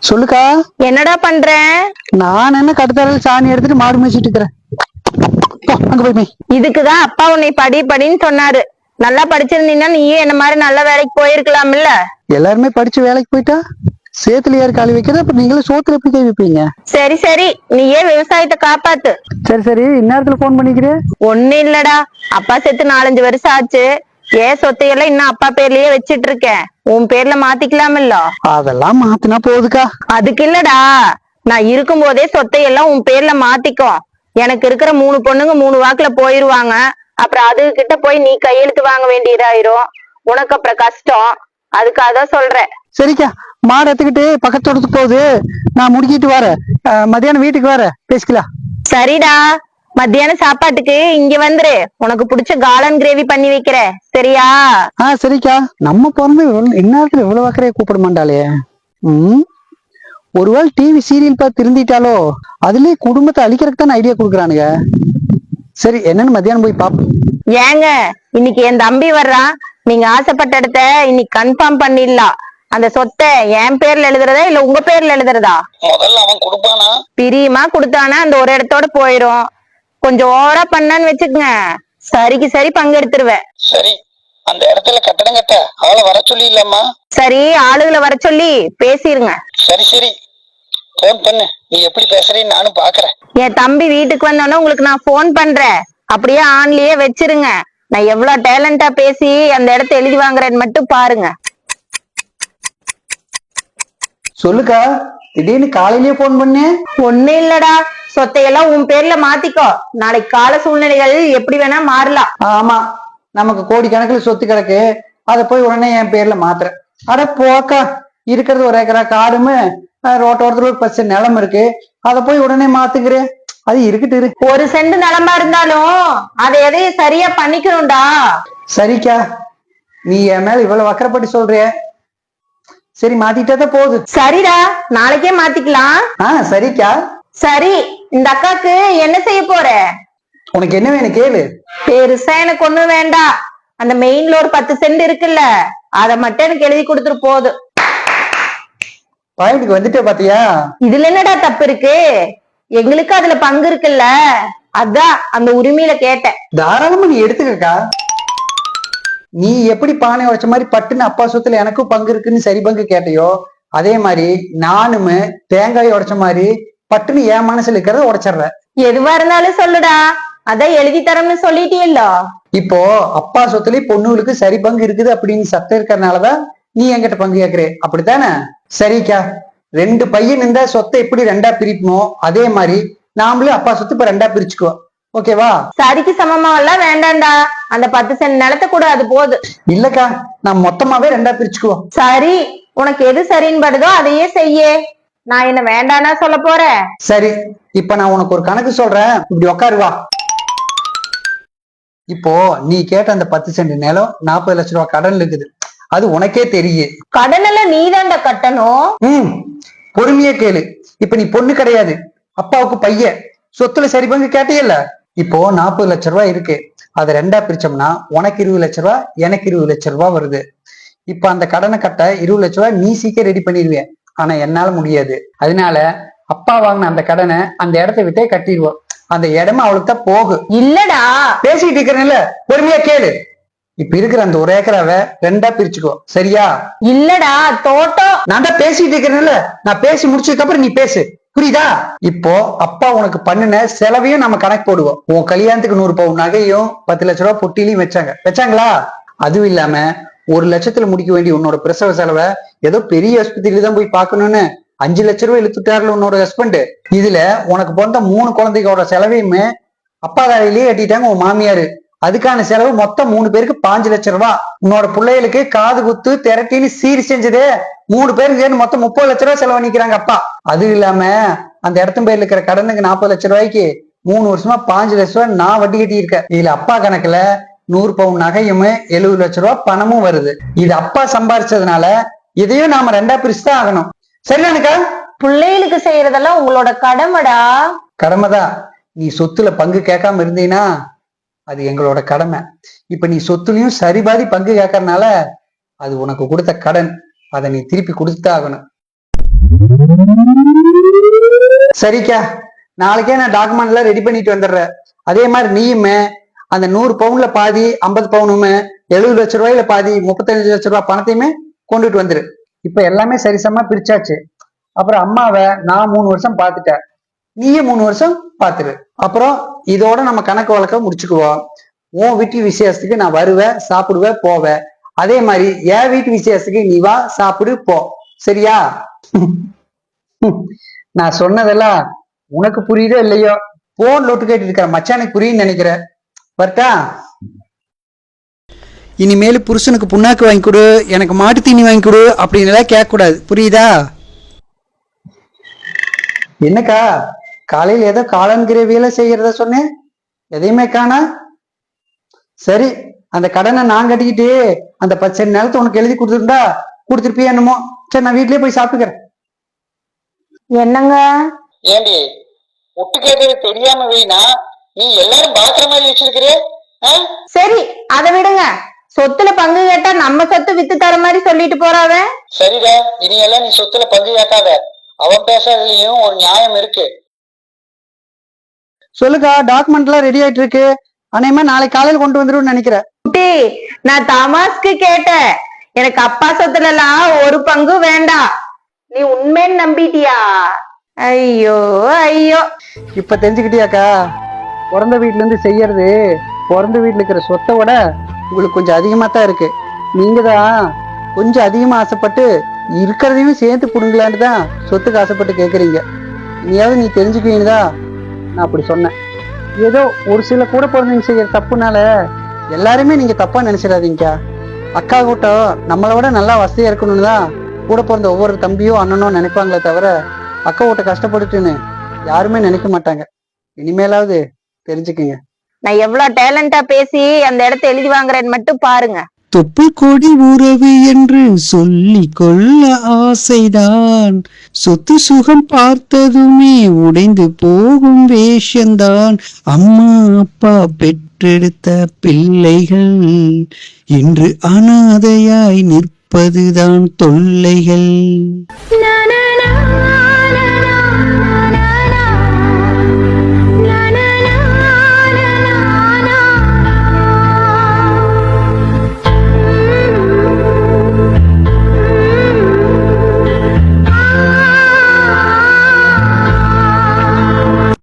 சொல்லுக்கா. என்னடா பண்ற? நான் என்ன கடுத்தால சாணி எடுத்துட்டு மாடு மேய்ச்சிட்டு இருக்கிறேன். அங்க போய் இதுக்குதான் அப்பா உன்னை படி படின்னு சொன்னாரு. நல்லா படிச்சிருந்தீங்கன்னா நீயே என்ன மாதிரி நல்ல வேலைக்கு போயிருக்கலாம்ல. எல்லாருமே படிச்சு வேலைக்கு போயிட்டா சேத்துல யாரு காலி வைக்கிறது, அப்ப நீங்களும் சோத்துல எப்படி கை வைப்பீங்க? சரி சரி, நீயே விவசாயத்தை காப்பாத்து. சரி சரி, இந்நேரத்துல போன் பண்ணிக்கிறேன். ஒண்ணு இல்லடா, அப்பா செத்து 4-5 வருஷம் ஆச்சு. ஏன் சொத்தையெல்லாம் இன்னும் அப்பா பேர்லயே வச்சிட்டு இருக்கேன். உன் பேர்ல மாத்திக்கலாம்ல? அதெல்லாம் மாத்தினா போகுதுக்கா. அதுக்கு இல்லடா, நான் இருக்கும் போதே சொத்தையெல்லாம் உன் பேர்ல மாத்திக்கோ. எனக்கு இருக்கிற 3 பொண்ணுங்க 3 வாக்குல போயிருவாங்க. அப்புறம் அது கிட்ட போய் நீ கையெழுத்து வாங்க வேண்டியதாயிரும். உனக்கு அப்புறம் கஷ்டம். அதுக்காக தான் சொல்றேன். சரிக்கா, மாடு எடுத்துக்கிட்டு பக்கத்தோட்டத்துக்கு போகுது, நான் முடிக்கிட்டு வரேன். மத்தியானம் வீட்டுக்கு வர பேசிக்கலாம். சரிடா, மத்தியானம் சாப்பாட்டுக்கு இங்க வந்துரு. உனக்கு பிடிச்ச காளான் கிரேவி பண்ணி வைக்கிற, சரியா? சரிக்கா. நம்ம பிறந்து இந்நேரத்துல இவ்வளவு அக்கறையா கூப்பிட மாட்டாளே. ஒருவேளை டிவி சீரியல் பார்த்து திருந்திட்டாலோ, அதுலயே குடும்பத்தை அழிக்கிறதுக்கு தான் ஐடியா கொடுக்குறானுங்க. சரி, என்னன்னு மத்தியானம் போய் பாப்போம். ஏங்க, இன்னைக்கு என் தம்பி வர்றான். நீங்க ஆசைப்பட்ட இடத்த இன்னைக்கு கன்ஃபார்ம் பண்ணிடலாம். அந்த சொத்தை என் பேர்ல எழுதுறதா இல்ல உங்க பேர்ல எழுதுறதா? முதல்ல அவன் கொடுப்பானா? பிரியமா கொடுத்தானா அந்த ஒரு இடத்தோட போயிரும். கொஞ்சம் ஓவரா பண்ணான்னு வச்சுக்கங்க, சரிக்கு சரி பங்கெடுத்துருவேன். சரி, அந்த இடத்துல கட்டடம் கட்ட ஆளை வர சொல்லி இல்லம்மா? சரி, ஆளுகளை வர சொல்லி பேசிருங்க. சரி சரி, போன் பண்ணு. நீ எப்படி பேசுறேன்னு நானும் பாக்குறேன். என் தம்பி வீட்டுக்கு வந்தோன்னா உங்களுக்கு நான் போன் பண்றேன். அப்படியே ஆன்லயே வச்சிருங்க. நான் எவ்வளவு டேலண்டா பேசி அந்த இடத்த எழுதி வாங்குறேன்னு மட்டும் பாருங்க. சொல்லுக்கா, திடீர்னு காலையிலேயே போன் பண்ணு. ஒண்ணு இல்லடா, சொத்தையெல்லாம் உன் பேர்ல மாத்திக்கோ. நாளைக்கு கால சூழ்நிலைகள் எப்படி வேணா மாறலாம். ஆமா, நமக்கு கோடி கணக்குல சொத்து கிடக்கு, அதை போய் உடனே என் பேர்ல மாத்துறேன். அட போக்கா, இருக்கிறது 1 ஏக்கரா காடுமே, ரோட்டோரத்துல ஒரு 10 நிலம் இருக்கு, அதை போய் உடனே மாத்துக்கிறேன். அது இருக்கட்டு இரு. 1 சென்ட் நிலமா இருந்தாலும் அதை எதையும் சரியா பண்ணிக்கணும்டா. சரிக்கா, நீ என் மேல இவ்வளவு அக்கறைப்பட்டு சொல்றிய. சரி, மாத்திட்டாதான் போகுது. சரிடா, நாளைக்கே மாத்திக்கலாம். சரிக்கா. சரி, இந்த அக்காக்கு என்ன செய்ய போற? உனக்கு என்ன வேணும் கேளு. பெருசா எனக்கு ஒண்ணும் வேண்டாம். அந்த மெயின்ல ஒரு 10 சென்ட் இருக்குல்ல, அதை மட்டும் எனக்கு எழுதி கொடுத்துரு போதும். பாயிண்ட்க்கு வந்துட்டே பாத்தியா? இதுல என்னடா தப்பு இருக்கு? எங்களுக்கு அதுல பங்கு இருக்குல்ல, அதான் அந்த உரிமையில கேட்டேன். தாராளமா நீ எடுத்துக்கக்கா. நீ எப்படி பானை உடைச்ச மாதிரி பட்டுன்னு அப்பா சொத்துல எனக்கும் பங்கு இருக்குன்னு சரி பங்கு கேட்டையோ, அதே மாதிரி நானுமே தேங்காய் உடைச்ச மாதிரி பட்டுன்னு என் மனசுல இருக்கிறத உடைச்சிடுறேன். எதுவா இருந்தாலும் சொல்லுடா, அதான் எழுதி தரம்னு சொல்லிட்டீல்ல. இப்போ அப்பா சொத்துலயே பொண்ணுகளுக்கு சரி பங்கு இருக்குது அப்படின்னு சத்தம் இருக்கிறதுனாலதான் நீ என்கிட்ட பங்கு கேட்கறே, அப்படித்தானே? சரிக்கா, 2 பையன் இருந்தா சொத்தை எப்படி 2ஆ பிரிப்போமோ, அதே மாதிரி நாமளே அப்பா சொத்து இப்ப 2ஆ பிரிச்சுக்குவோம். ஓகேவா? சரிக்கு சமமா எல்லாம் வேண்டாம்டா, அந்த 10 சென்ட் நிலத்தை கூட அது போதும். இல்லக்கா, நான் மொத்தமாவே 2ஆ பிரிச்சுக்குவோம். சரி, உனக்கு எது சரின்னு படுதோ அதையே செய்ய. நான் என்ன வேண்டானா சொல்ல போறேன்? சரி, இப்ப நான் உனக்கு ஒரு கணக்கு சொல்றேன், இப்படி உக்காருவா. இப்போ நீ கேட்ட அந்த 10 சென்ட் நிலம் 40 லட்சம் ரூபாய் கடன் இருக்குது, அது உனக்கே தெரியும். கடன் எல்லாம் நீதான்டா கட்டணும். பொறுமையே கேளு. இப்ப நீ பொண்ணு கிடையாது, அப்பாவுக்கு பையன். சொத்துல சரி பங்கு கேட்டியல்ல. இப்போ 40 லட்சம் ரூபாய் இருக்கு, அதை 2ஆ பிரிச்சோம்னா உனக்கு 20 லட்சம் ரூபாய், எனக்கு 20 லட்சம் ரூபாய் வருது. இப்ப அந்த கடனை கட்ட 20 லட்சம் ரூபாய் நீ சீக்கிரம் ரெடி பண்ணிடுவேன், ஆனா என்னால முடியாது. அதனால அப்பா வாங்கின அந்த கடனை அந்த இடத்த விட்டே கட்டிடுவோம். அந்த இடமே அவளுக்கு தான் போகும். இல்லடா, பேசிட்டு இருக்கிறேன்ல, பொறுமையா கேளு. இப்ப இருக்கிற அந்த 1 ஏக்கராவை 2ஆ பிரிச்சுக்கோ, சரியா? இல்லடா, தோட்டம். நான் தான் பேசிட்டு இருக்கிறேன்ல, நான் பேசி முடிச்சதுக்கு அப்புறம் நீ பேசு, புரியுதா? இப்போ அப்பா உனக்கு பண்ணின செலவையும் நம்ம கணக்கு போடுவோம். உன் கல்யாணத்துக்கு 100 பவுன் நகையும் 10 லட்சம் ரூபாய் பொட்டிலையும் வச்சாங்களா? அதுவும் இல்லாம 1 லட்சத்துல முடிக்க வேண்டிய உன்னோட பிரசவ செலவை ஏதோ பெரிய ஆஸ்பத்திரியில தான் போய் பார்க்கணும்னு 5 லட்சம் ரூபாய் இழுத்துட்டாருல உன்னோட ஹஸ்பண்ட். இதுல உனக்கு பிறந்த 3 குழந்தைகளோட செலவையுமே அப்பா தலையிலேயே கட்டிட்டாங்க உன் மாமியாரு. அதுக்கான செலவு மொத்தம் 3 பேருக்கு 5 லட்சம் ரூபாய். உன்னோட பிள்ளைகளுக்கு காது குத்து திரட்டின்னு சீர் செஞ்சதே 3 பேருக்கு சேர்ந்து மொத்தம் 30 லட்சம் ரூபாய் செலவு பண்ணிக்கிறாங்க அப்பா. அது இல்லாம அந்த இடத்து பேர்ல இருக்கிற கடனுக்கு 40 லட்சம் ரூபாய்க்கு 3 வருஷமா 5 லட்சம் ரூபாய் நான் வட்டி கட்டி இருக்கேன். இதுல அப்பா கணக்குல 100 பவுன் நகையும் 70 லட்சம் ரூபாய் பணமும் வருது. இது அப்பா சம்பாரிச்சதுனால இதையும் நாம 2ஆ பிரிச்சுதான் ஆகணும். சரிதானுக்கா? பிள்ளைகளுக்கு செய்யறதெல்லாம் உங்களோட கடமைடா. கடமைதான். நீ சொத்துல பங்கு கேட்காம இருந்தீன்னா அது எங்களோட கடமை. இப்ப நீ சொத்துலயும் சரிபாதி பங்கு கேட்கறதுனால அது உனக்கு கொடுத்த கடன், அதை நீ திருப்பி கொடுத்துதான் ஆகணும். சரிக்கா, நாளைக்கே நான் டாக்குமெண்ட் எல்லாம் ரெடி பண்ணிட்டு வந்துடுறேன். அதே மாதிரி நீயுமே அந்த 100 பவுன்ல பாதி 50 பவுனுமே 70 லட்ச ரூபாயில பாதி 35 லட்ச ரூபாய் பணத்தையுமே கொண்டுட்டு வந்துரு. இப்ப எல்லாமே சரிசமா பிரிச்சாச்சு. அப்புறம் அம்மாவை நான் 3 வருஷம் பார்த்துட்டேன், நீயே 3 வருஷம் பார்த்துரு. அப்புறம் இதோட நம்ம கணக்கு வழக்க முடிச்சுக்குவோம். உன் வீட்டு விசேஷத்துக்கு நான் வருவேன், சாப்பிடுவேன், போவேன். அதே மாதிரி என் வீட்டு விசேஷத்துக்கு நீ வா, சாப்பிடு, போ. சரியா? நான் சொன்னதெல்லாம் உனக்கு புரியுதோ இல்லையோ, போன் லொட்டு கேட்டு இருக்கிற மச்சானுக்கு புரியுன்னு நினைக்கிறேன். வரட்டா? இனிமேல் புருஷனுக்கு புண்ணாக்கு வாங்கி கொடு, எனக்கு மாட்டு தீனி வாங்கி கொடு அப்படின்னு எல்லாம் கேட்க கூடாது. புரியுதா? என்னக்கா காலையில ஏதோ காளான் கிரேவியில செய்யறத சொன்னேன், எதையுமே காணா? சரி, அந்த கடனை நான் கட்டிக்கிட்டு அந்த 10 நிலத்தை உனக்கு எழுதி கொடுத்துருந்தா கொடுத்துருப்பியா என்னமோ. சரி, நான் வீட்லயே போய் சாப்பிட்டுக்கிறேன். என்னங்க? ஏண்டி ஒட்டு கேட்கறது தெரியாம வீணா நீ எல்லாரும் பாக்குற மாதிரி வச்சிருக்கிற? சரி, அதை விடுங்க. சொத்துல பங்கு கேட்டா நம்ம சொத்து வித்து தர மாதிரி சொல்லிட்டு போறாவ. சரிடா, இனி எல்லாம் நீ சொத்துல பங்கு கேட்காத. அவன் பேசுறதுலயும் ஒரு நியாயம் இருக்கு. சொல்லுக்கா, டாக்குமெண்ட் எல்லாம் ரெடி ஆயிட்டு இருக்கு. அனைமா நாளைக்கு காலையில் கொண்டு வந்துடும் நினைக்கிறேன். நான் தமாஸ்க்கு கேட்டேன். எனக்கு அப்பா சொத்துல எல்லாம் ஒரு பங்கு வேண்டாம். நீ உண்மைன்னு நம்பிட்டியா? ஐயோ ஐயோ. இப்ப தெரிஞ்சுக்கிட்டியாக்கா, பிறந்த வீட்டுல இருந்து செய்யறது பிறந்த வீட்டுல இருக்கிற சொத்தை விட உங்களுக்கு கொஞ்சம் அதிகமா தான் இருக்கு. நீங்க தான் கொஞ்சம் அதிகமா ஆசைப்பட்டு இருக்கிறதையும் சேர்த்து புடுங்கலான்னு தான் சொத்துக்கு ஆசைப்பட்டு கேட்குறீங்க. இனியாவது நீ தெரிஞ்சுக்குவீன்னு தான் நான் அப்படி சொன்னேன். ஏதோ ஒரு சில கூட பிறந்தவங்க செய்யற தப்புனால எல்லாருமே நீங்க தப்பா நினைச்சிடாதீங்கக்கா. அக்கா கூட்டம் நம்மளை விட நல்லா வசதியா இருக்கணும்னு தான் கூட பிறந்த ஒவ்வொரு தம்பியோ அண்ணனோ நினைப்பாங்களே தவிர அக்கா கூட்ட கஷ்டப்பட்டுட்டுன்னு யாருமே நினைக்க மாட்டாங்க. இனிமேலாவது தெரிஞ்சுக்குங்க. நான் எவ்வளவு டேலண்டா பேசி அந்த இடத்த எழுதி வாங்குறேன்னு மட்டும் பாருங்க. தொப்புள் கொடி உறவு என்று சொல்லி கொள்ள ஆசைதான், சொத்து சுகம் பார்த்ததுமே உடைந்து போகும் வேஷந்தான். அம்மா அப்பா பெற்றெடுத்த பிள்ளைகள் இன்று அனாதையாய் நிற்பதுதான் தொல்லைகள்.